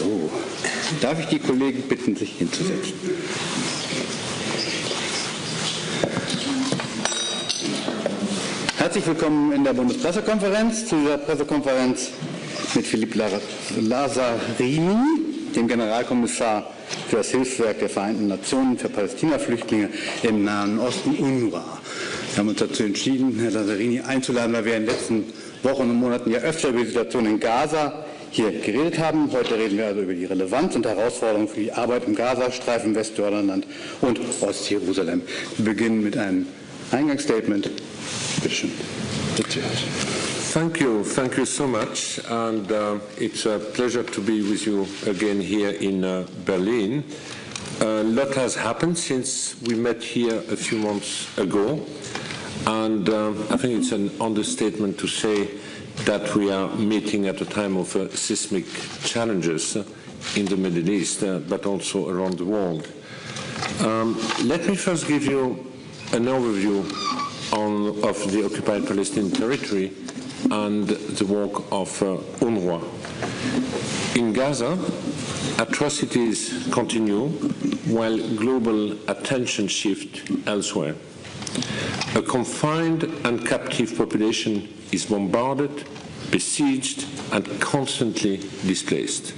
So, darf ich die Kollegen bitten, sich hinzusetzen? Herzlich willkommen in der Bundespressekonferenz, zu dieser Pressekonferenz mit Philippe Lazzarini, dem Generalkommissar für das Hilfswerk der Vereinten Nationen für Palästina-Flüchtlinge im Nahen Osten, UNRWA. Wir haben uns dazu entschieden, Herrn Lazzarini einzuladen, weil wir in den letzten Wochen und Monaten ja öfter über die Situation in Gaza hier geredet haben. Heute reden wir also über die Relevanz und Herausforderungen für die Arbeit im Gazastreifen, Westjordanland und Ostjerusalem. Wir beginnen mit einem Eingangsstatement. Bitte schön. Thank you so much, and it's a pleasure to be with you again here in Berlin. A lot has happened since we met here a few months ago, and I think it's an understatement to say that we are meeting at a time of seismic challenges in the Middle East, but also around the world. Let me first give you an overview of the occupied Palestinian territory and the work of UNRWA. In Gaza, atrocities continue while global attention shifts elsewhere. A confined and captive population is bombarded, besieged, and constantly displaced.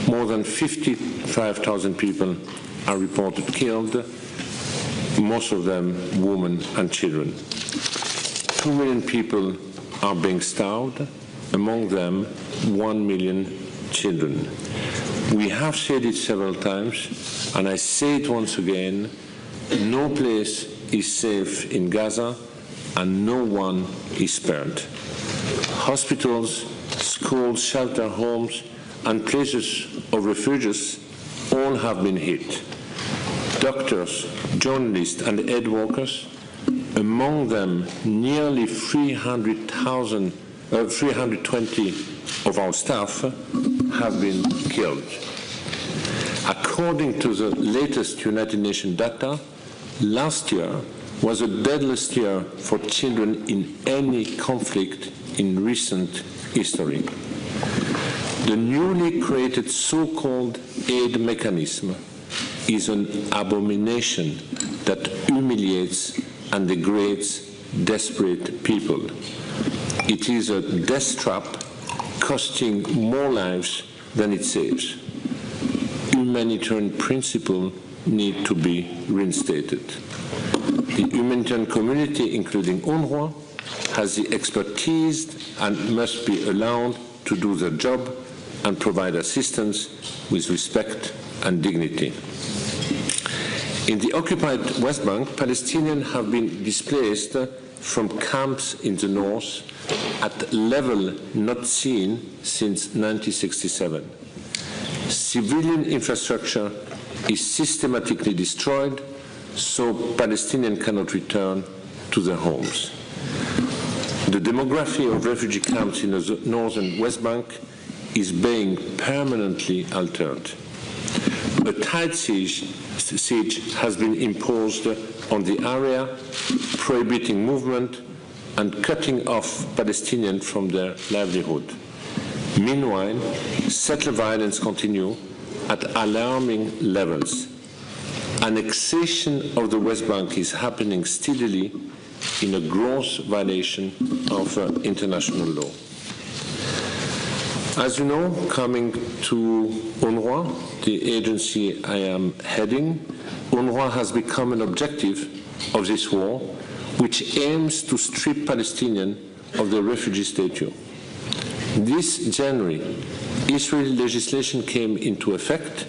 More than 55,000 people are reported killed, most of them women and children. 2 million people are being starved, among them 1 million children. We have said it several times, and I say it once again, no place is safe in Gaza, and no one is spared. Hospitals, schools, shelter homes, and places of refuges all have been hit. Doctors, journalists, and aid workers, among them nearly 320 of our staff, have been killed. According to the latest United Nations data, last year was the deadliest year for children in any conflict in recent history. The newly created so-called aid mechanism is an abomination that humiliates and degrades desperate people. It is a death trap costing more lives than it saves. Humanitarian principles need to be reinstated. The humanitarian community, including UNRWA, has the expertise and must be allowed to do their job and provide assistance with respect and dignity. In the occupied West Bank, Palestinians have been displaced from camps in the north at level not seen since 1967. Civilian infrastructure is systematically destroyed, so Palestinians cannot return to their homes. The demography of refugee camps in the northern West Bank is being permanently altered. A tight siege has been imposed on the area, prohibiting movement and cutting off Palestinians from their livelihood. Meanwhile, settler violence continues at alarming levels. Annexation of the West Bank is happening steadily in a gross violation of international law. As you know, coming to UNRWA, the agency I am heading, UNRWA has become an objective of this war, which aims to strip Palestinians of their refugee status. This January, Israeli legislation came into effect,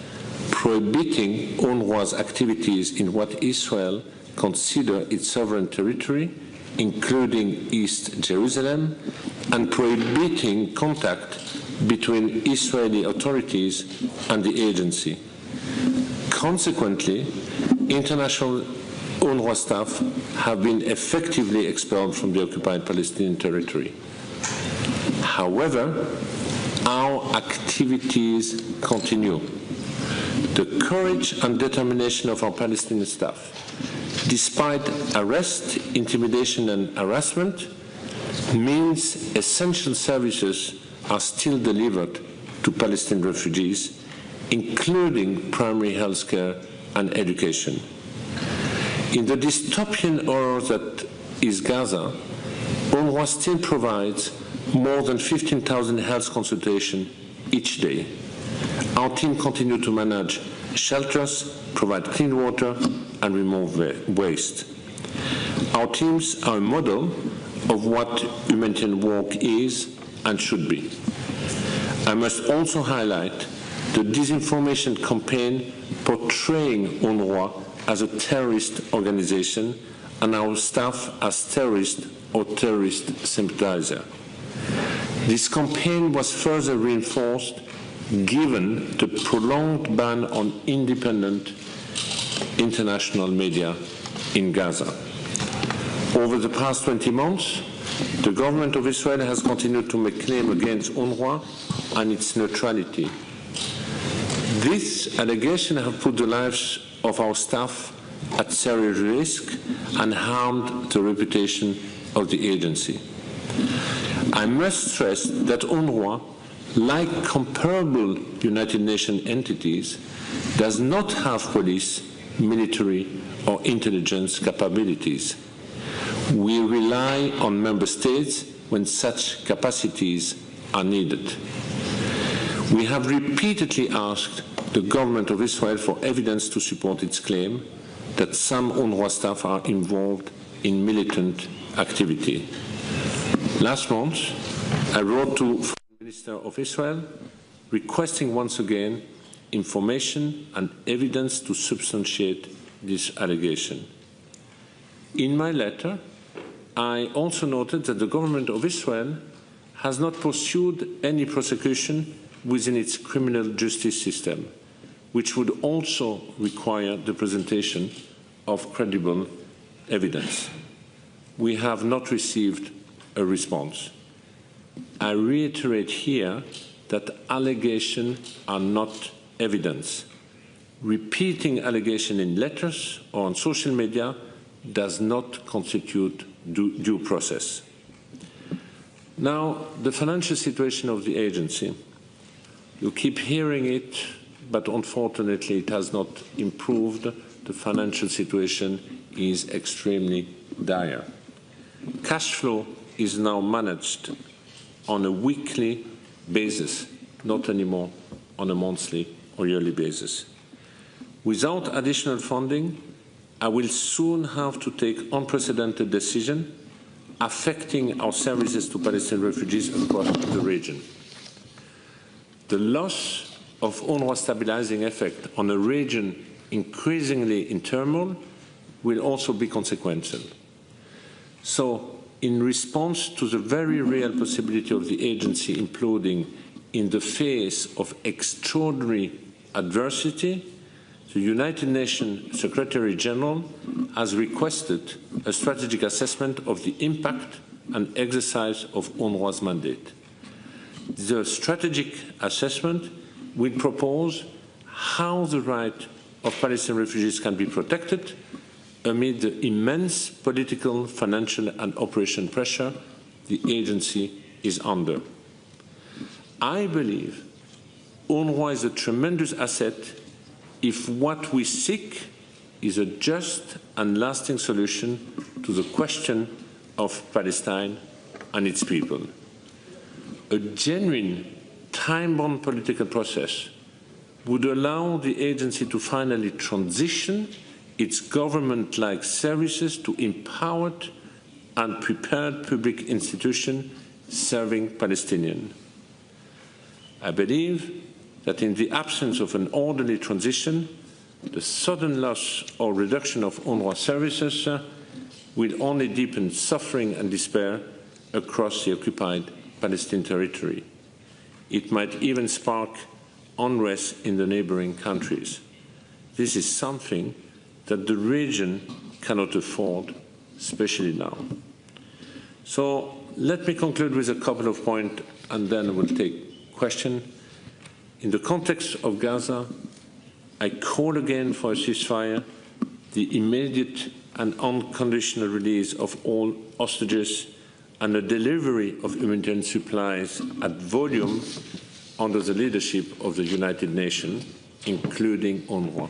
prohibiting UNRWA's activities in what Israel considers its sovereign territory, including East Jerusalem, and prohibiting contact between Israeli authorities and the agency. Consequently, international UNRWA staff have been effectively expelled from the occupied Palestinian territory. However, our activities continue. The courage and determination of our Palestinian staff, despite arrest, intimidation, and harassment, means essential services are still delivered to Palestinian refugees, including primary health care and education. In the dystopian horror that is Gaza, UNRWA still provides more than 15,000 health consultations each day. Our team continues to manage shelters, provide clean water, and remove waste. Our teams are a model of what humanitarian work is and should be. I must also highlight the disinformation campaign portraying UNRWA as a terrorist organization and our staff as terrorist or terrorist sympathizer. This campaign was further reinforced given the prolonged ban on independent international media in Gaza. Over the past 20 months, the government of Israel has continued to make claims against UNRWA and its neutrality. These allegations have put the lives of our staff at serious risk and harmed the reputation of the agency. I must stress that UNRWA, like comparable United Nations entities, does not have police, military, or intelligence capabilities. We rely on member states when such capacities are needed. We have repeatedly asked the government of Israel for evidence to support its claim that some UNRWA staff are involved in militant activity. Last month, I wrote to the Foreign Minister of Israel requesting once again information and evidence to substantiate this allegation. In my letter, I also noted that the government of Israel has not pursued any prosecution within its criminal justice system, which would also require the presentation of credible evidence. We have not received a response. I reiterate here that allegations are not evidence. Repeating allegations in letters or on social media does not constitute due process. Now, the financial situation of the agency. You keep hearing it, but unfortunately it has not improved. The financial situation is extremely dire. Cash flow is now managed on a weekly basis, not anymore on a monthly or yearly basis. Without additional funding, I will soon have to take unprecedented decisions affecting our services to Palestinian refugees across the region. The loss of UNRWA's stabilizing effect on a region increasingly in turmoil will also be consequential. So, in response to the very real possibility of the agency imploding in the face of extraordinary adversity, the United Nations Secretary General has requested a strategic assessment of the impact and exercise of UNRWA's mandate. The strategic assessment will propose how the right of Palestinian refugees can be protected amid the immense political, financial and operational pressure the agency is under. I believe UNRWA is a tremendous asset if what we seek is a just and lasting solution to the question of Palestine and its people. A genuine, time-bound political process would allow the agency to finally transition its government-like services to empowered and prepared public institutions serving Palestinians. I believe that in the absence of an orderly transition, the sudden loss or reduction of UNRWA services will only deepen suffering and despair across the occupied Palestinian territory. It might even spark unrest in the neighboring countries. This is something that the region cannot afford, especially now. So let me conclude with a couple of points and then we'll take questions. In the context of Gaza, I call again for a ceasefire, the immediate and unconditional release of all hostages, and the delivery of humanitarian supplies at volume under the leadership of the United Nations, including UNRWA.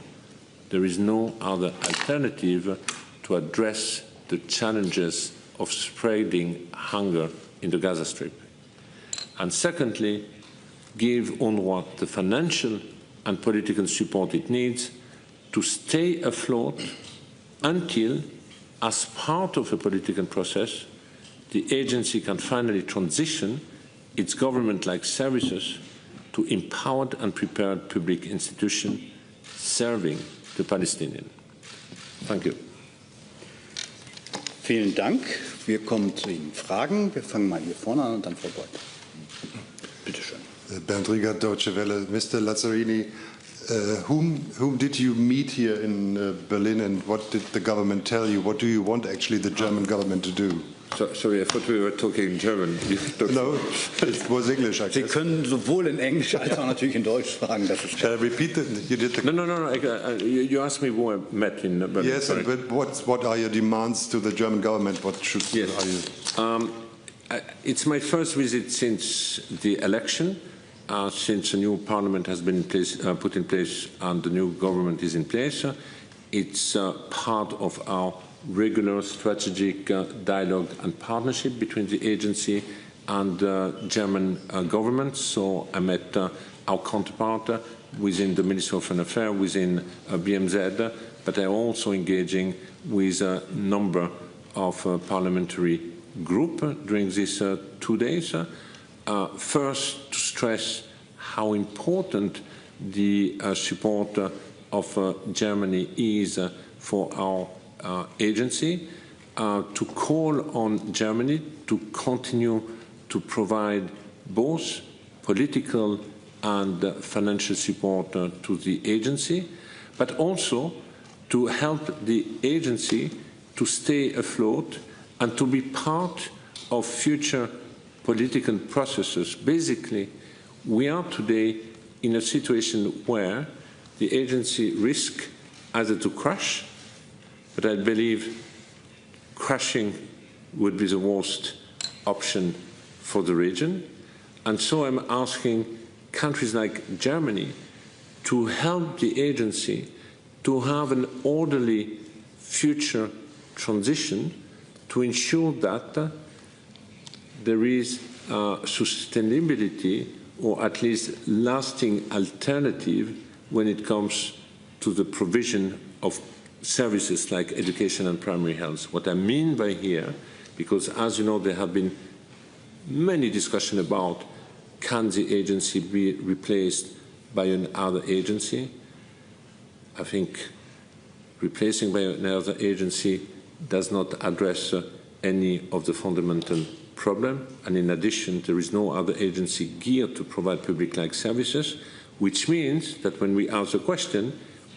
There is no other alternative to address the challenges of spreading hunger in the Gaza Strip. And secondly, give UNRWA the financial and political support it needs to stay afloat until, as part of a political process, the agency can finally transition its government-like services to empowered and prepared public institutions serving the Palestinians. Thank you. Vielen Dank. Wir kommen zu den Fragen. Wir fangen mal hier vorne an und dann Frau Beuth. Bitte schön. Bernd Rieger, Deutsche Welle. Mr. Lazzarini, whom did you meet here in Berlin, and what did the government tell you? What do you want actually the German government to do? Sorry, I thought we were talking German. No, it was English, I guess. Sie können sowohl in Englisch als auch natürlich in Deutsch fragen. Das ist Shall I repeat it? You did the... No. You asked me who I met in Berlin. Yes, but what are your demands to the German government? What should are you? It's my first visit since the election, since a new parliament has been put in place and the new government is in place. It's part of our regular strategic dialogue and partnership between the agency and the German government. So I met our counterpart within the Ministry of Foreign Affairs, within BMZ, but I'm also engaging with a number of parliamentary groups during these 2 days. First, to stress how important the support of Germany is for our agency, to call on Germany to continue to provide both political and financial support to the agency, but also to help the agency to stay afloat and to be part of future political processes. Basically, we are today in a situation where the agency risks either to crash, but I believe crashing would be the worst option for the region. And so I'm asking countries like Germany to help the agency to have an orderly future transition to ensure that there is sustainability or at least lasting alternative when it comes to the provision of services like education and primary health. What I mean by here, because as you know, there have been many discussions about can the agency be replaced by another agency. I think replacing by another agency does not address any of the fundamental problem, and in addition, there is no other agency geared to provide public-like services, which means that when we ask the question,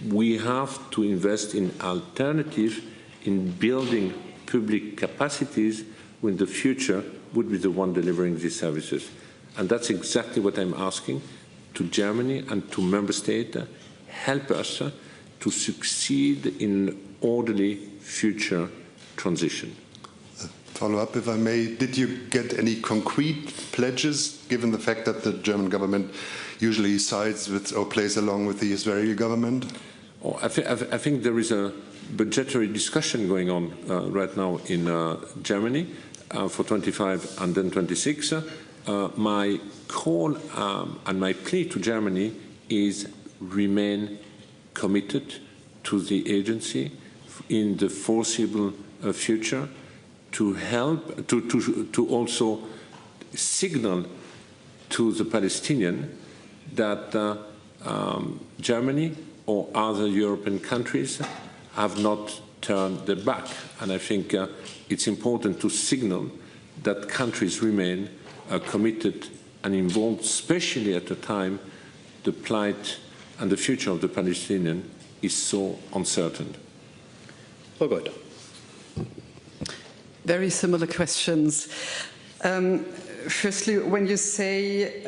we have to invest in alternatives in building public capacities when the future would be the one delivering these services. And that's exactly what I'm asking to Germany and to member states. Help us to succeed in orderly future transition. Follow up, if I may. Did you get any concrete pledges, given the fact that the German government usually sides with or plays along with the Israeli government? Oh, I think there is a budgetary discussion going on right now in Germany for 25 and then 26. My call and my plea to Germany is remain committed to the agency in the foreseeable future, to help, to also signal to the Palestinians that Germany or other European countries have not turned their back. And I think it's important to signal that countries remain committed and involved, especially at a time the plight and the future of the Palestinians is so uncertain. Frau Goethe. Very similar questions. Firstly, when you say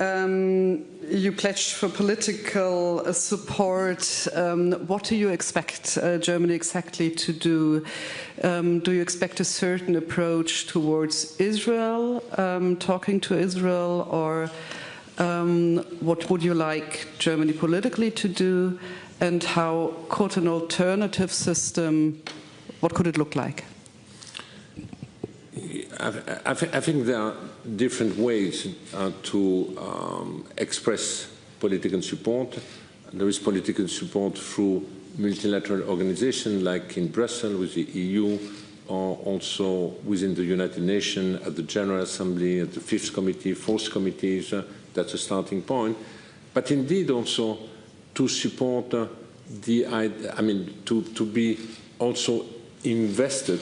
you pledged for political support, what do you expect Germany exactly to do? Do you expect a certain approach towards Israel, talking to Israel, or What would you like Germany politically to do? And how could an alternative system, what could it look like? I think there are different ways to express political support. There is political support through multilateral organizations like in Brussels with the EU, or also within the United Nations at the General Assembly, at the Fifth Committee, Fourth Committees. That's a starting point. But indeed also to support to be also invested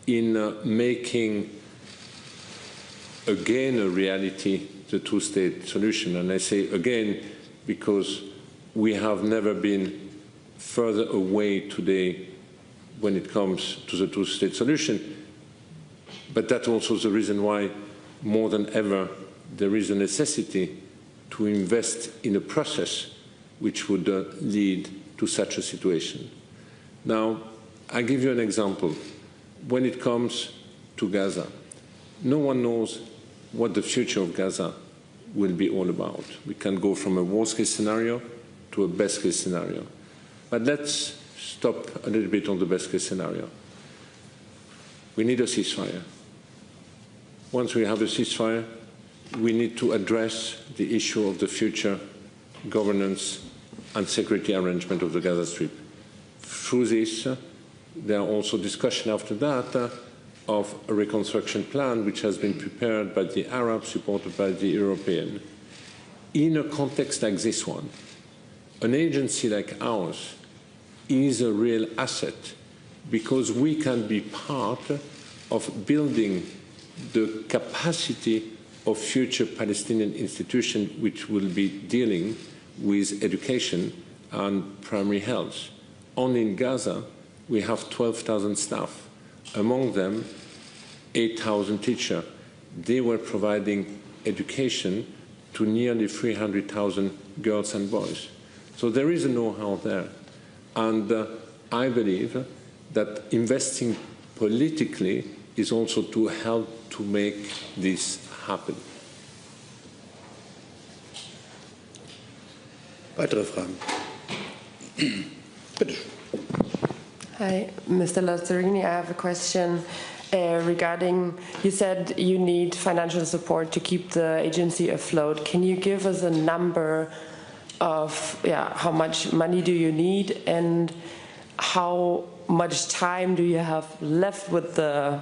in making again a reality the two-state solution. And I say again because we have never been further away today when it comes to the two-state solution. But that's also the reason why more than ever there is a necessity to invest in a process which would lead to such a situation. Now, I'll give you an example. When it comes to Gaza, no one knows what the future of Gaza will be all about. We can go from a worst-case scenario to a best-case scenario. But let's stop a little bit on the best-case scenario. We need a ceasefire. Once we have a ceasefire, we need to address the issue of the future governance and security arrangement of the Gaza Strip. Through this, there are also discussions after that of a reconstruction plan which has been prepared by the Arabs, supported by the Europeans. In a context like this one, an agency like ours is a real asset because we can be part of building the capacity of future Palestinian institutions which will be dealing with education and primary health. Only in Gaza, we have 12,000 staff. Among them, 8,000 teachers. They were providing education to nearly 300,000 girls and boys. So there is a know-how there. And I believe that investing politically is also to help to make this happen. Weitere Fragen? Bitte. Hi, Mr. Lazzarini. I have a question regarding, you said you need financial support to keep the agency afloat. Can you give us a number of how much money do you need and how much time do you have left with the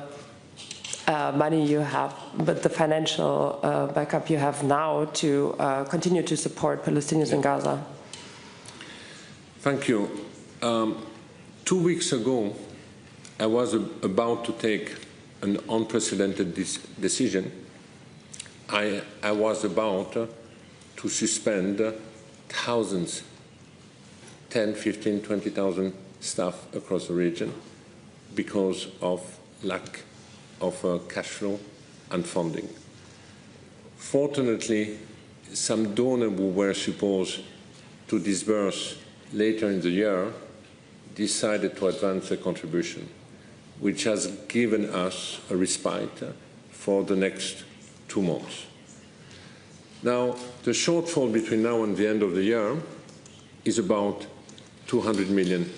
money you have, but the financial backup you have now to continue to support Palestinians in Gaza? Thank you. 2 weeks ago, I was about to take an unprecedented decision. I was about to suspend thousands, 10, 15, 20,000 staff across the region because of lack of cash flow and funding. Fortunately, some donors who were supposed to disburse later in the year decided to advance a contribution, which has given us a respite for the next 2 months. Now, the shortfall between now and the end of the year is about $200 million.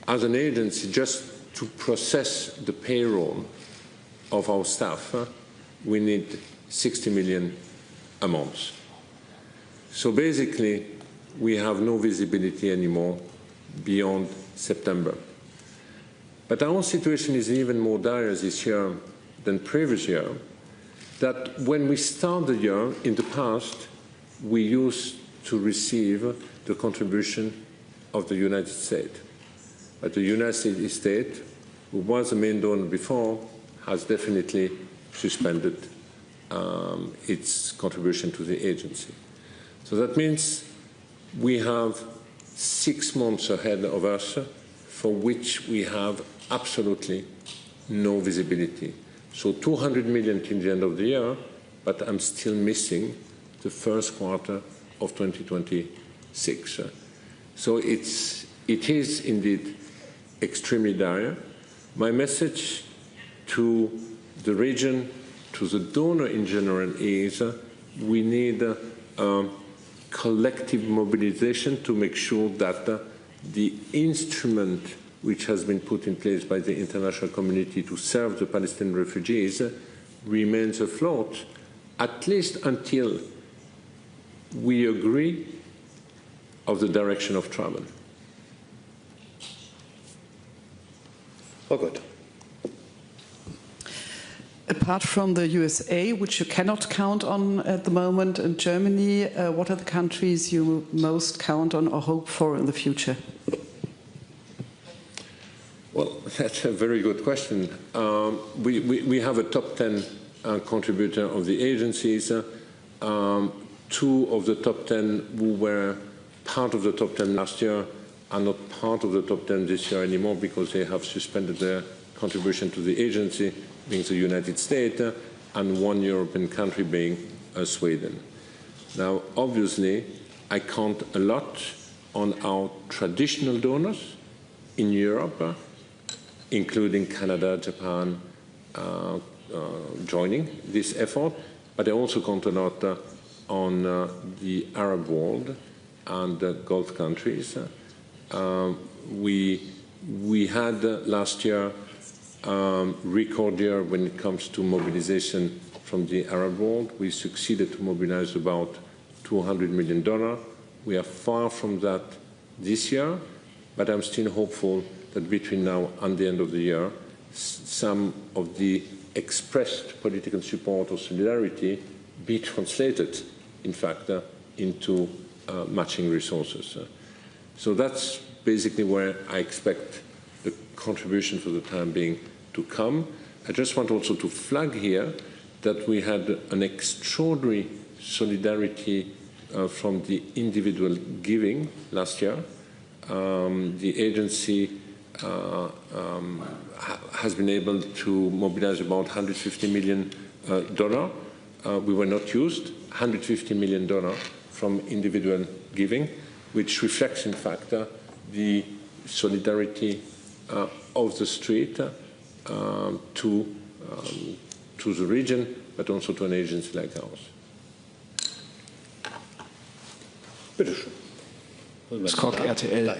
As an agency, just to process the payroll of our staff, we need 60 million a month. So basically, we have no visibility anymore beyond September. But our situation is even more dire this year than previous year, that when we start the year, in the past, we used to receive the contribution of the United States. But the United States, who was the main donor before, has definitely suspended its contribution to the agency. So that means we have 6 months ahead of us for which we have absolutely no visibility. So 200 million till the end of the year, but I'm still missing the first quarter of 2026. So it is indeed extremely dire. My message to the region, to to the donor in general is we need collective mobilization to make sure that the instrument which has been put in place by the international community to serve the Palestinian refugees remains afloat, at least until we agree of the direction of travel. Oh, good. Apart from the USA, which you cannot count on at the moment, and Germany, what are the countries you most count on or hope for in the future? Well, that's a very good question. We have a top 10 contributor of the agencies. 2 of the top 10 who were part of the top 10 last year are not part of the top 10 this year anymore because they have suspended their contribution to the agency, being the United States, and 1 European country being Sweden. Now, obviously, I count a lot on our traditional donors in Europe, including Canada, Japan, joining this effort, but I also count a lot on the Arab world and the Gulf countries. We had last year record year when it comes to mobilization from the Arab world. We succeeded to mobilize about $200 million. We are far from that this year, but I'm still hopeful that between now and the end of the year, some of the expressed political support or solidarity be translated, in fact, into matching resources. So that's basically where I expect the contribution for the time being to come. I just want also to flag here that we had an extraordinary solidarity from the individual giving last year. The agency has been able to mobilize about $150 million. We were not used, $150 million from individual giving, which reflects, in fact, the solidarity of the street to the region, but also to an agency like ours. Scott, RTL.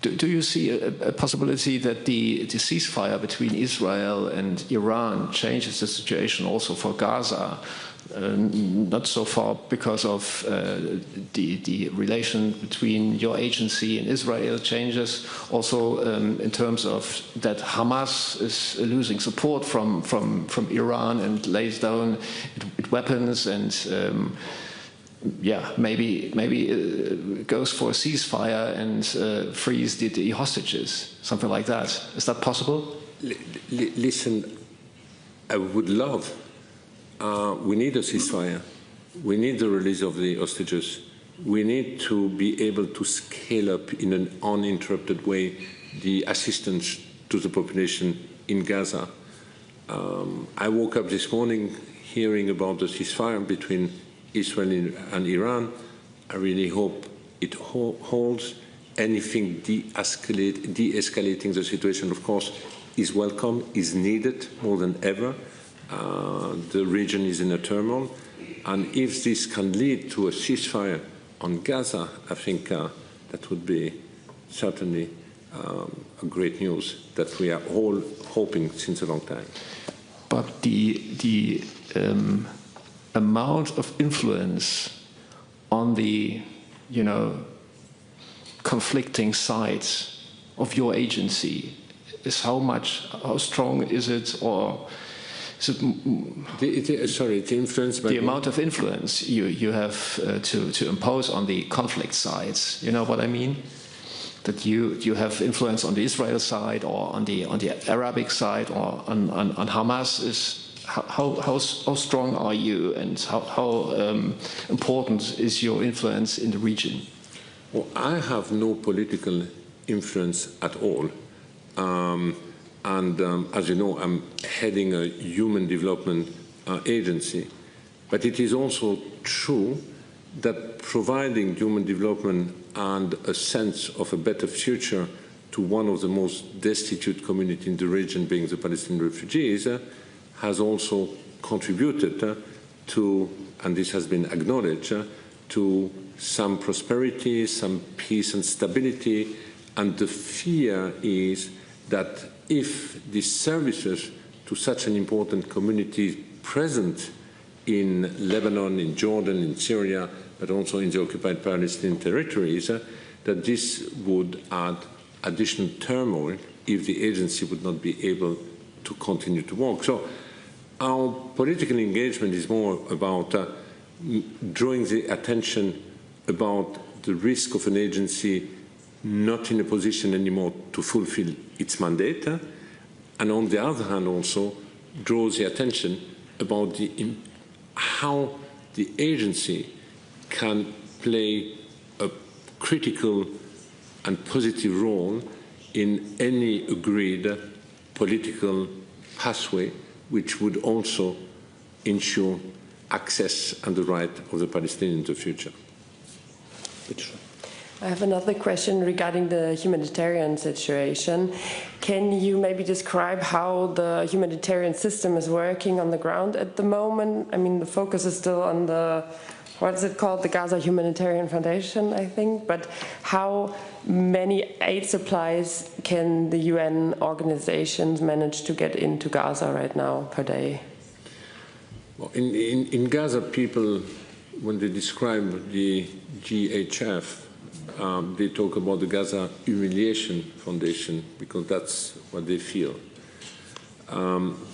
Do you see a possibility that the ceasefire between Israel and Iran changes the situation also for Gaza? Not so far because of the relation between your agency and Israel changes, also in terms of that Hamas is losing support from Iran and lays down weapons and maybe goes for a ceasefire and frees the hostages, something like that. Is that possible? Listen, I would love. We need a ceasefire. We need the release of the hostages. We need to be able to scale up in an uninterrupted way the assistance to the population in Gaza. I woke up this morning hearing about the ceasefire between Israel and Iran. I really hope it holds. Anything de-escalating the situation, of course, is welcome, is needed more than ever. The region is in a turmoil, and if this can lead to a ceasefire on Gaza, I think that would be certainly a great news that we are all hoping since a long time. But the amount of influence on the, conflicting sides of your agency is how strong is it, or is it the influence by the amount of influence you have to impose on the conflict sides? You know what I mean? That you have influence on the Israel side or on the Arabic side or on Hamas. How strong are you, and how important is your influence in the region? Well, I have no political influence at all. As you know, I'm heading a human development agency. But it is also true that providing human development and a sense of a better future to one of the most destitute communities in the region, being the Palestinian refugees, has also contributed to, and this has been acknowledged, to some prosperity, some peace and stability. And the fear is that if these services to such an important community present in Lebanon, in Jordan, in Syria, but also in the occupied Palestinian territories, that this would add additional turmoil if the agency would not be able to continue to work. So our political engagement is more about drawing the attention about the risk of an agency not in a position anymore to fulfill its mandate, and on the other hand also draws the attention about how the agency can play a critical and positive role in any agreed political pathway which would also ensure access and the right of the Palestinians in the future. I have another question regarding the humanitarian situation. Can you maybe describe how the humanitarian system is working on the ground at the moment? I mean, the focus is still on the, what is it called? The Gaza Humanitarian Foundation, I think. But how many aid supplies can the UN organizations manage to get into Gaza right now per day? Well, in Gaza, people, when they describe the GHF, they talk about the Gaza Humiliation Foundation because that's what they feel.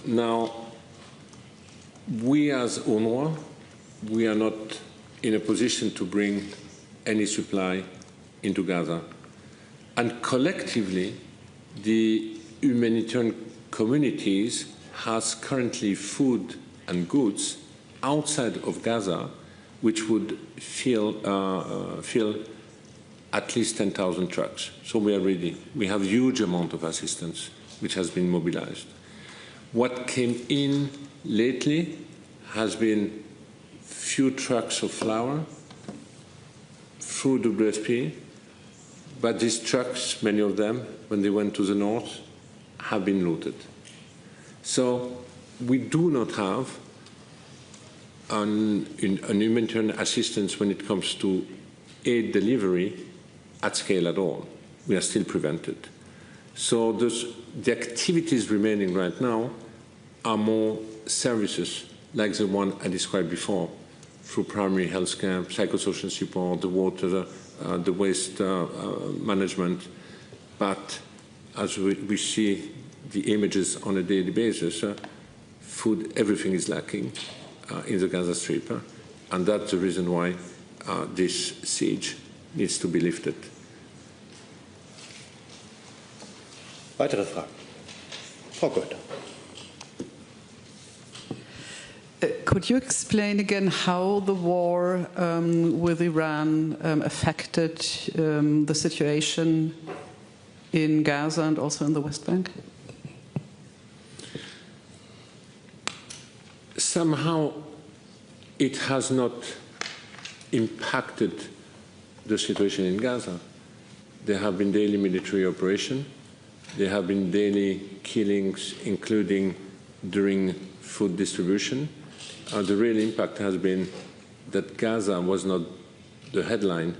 Now, we as UNRWA, we are not in a position to bring any supply into Gaza. And collectively, the humanitarian communities has currently food and goods outside of Gaza, which would fill at least 10,000 trucks. So we are ready. We have a huge amount of assistance which has been mobilized. What came in lately has been few trucks of flour through WFP, but these trucks, many of them, when they went to the north, have been looted. So we do not have an humanitarian assistance when it comes to aid delivery at scale at all. We are still prevented. So the activities remaining right now are more services like the one I described before, through primary health care, psychosocial support, the water, the waste management. But as we see the images on a daily basis, food, everything is lacking in the Gaza Strip. And that's the reason why this siege needs to be lifted. Weitere Fragen? Frau Goethe. Could you explain again how the war with Iran affected the situation in Gaza and also in the West Bank? Somehow it has not impacted the situation in Gaza. There have been daily military operations. There have been daily killings, including during food distribution. The real impact has been that Gaza was not the headline.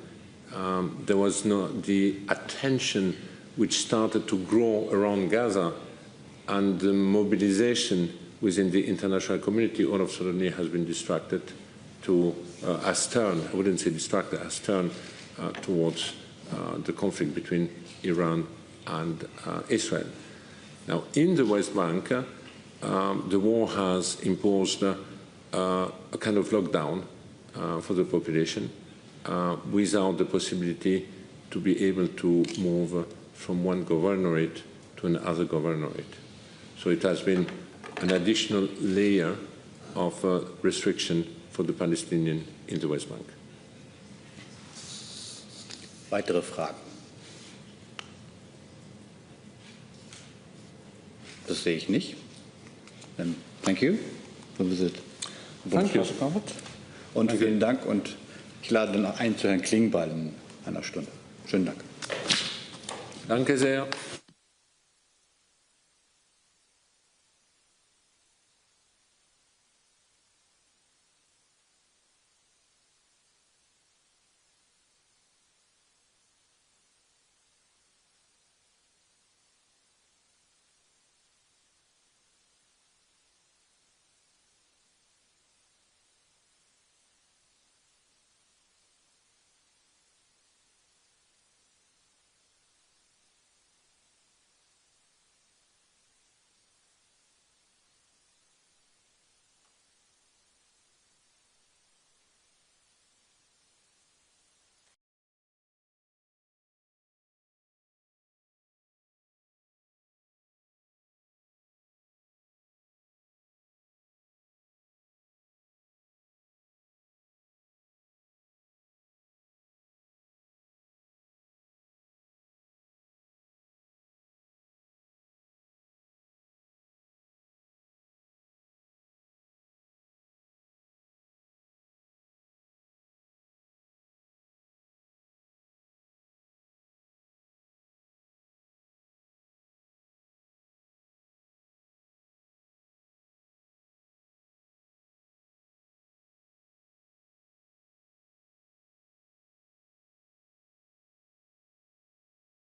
There was not the attention which started to grow around Gaza, and the mobilization within the international community all of a sudden has been distracted to has turned, I wouldn't say distracted, has turned towards the conflict between Iran and Israel. Now, in the West Bank, the war has imposed a kind of lockdown for the population without the possibility to be able to move from one governorate to another governorate. So it has been an additional layer of restriction for the Palestinians in the West Bank. Weitere Fragen? Das sehe ich nicht. Then thank you for the visit. Thank you. Und vielen Dank, und ich lade dann ein zu Herrn Klingbeil in einer Stunde. Schönen Dank. Danke sehr.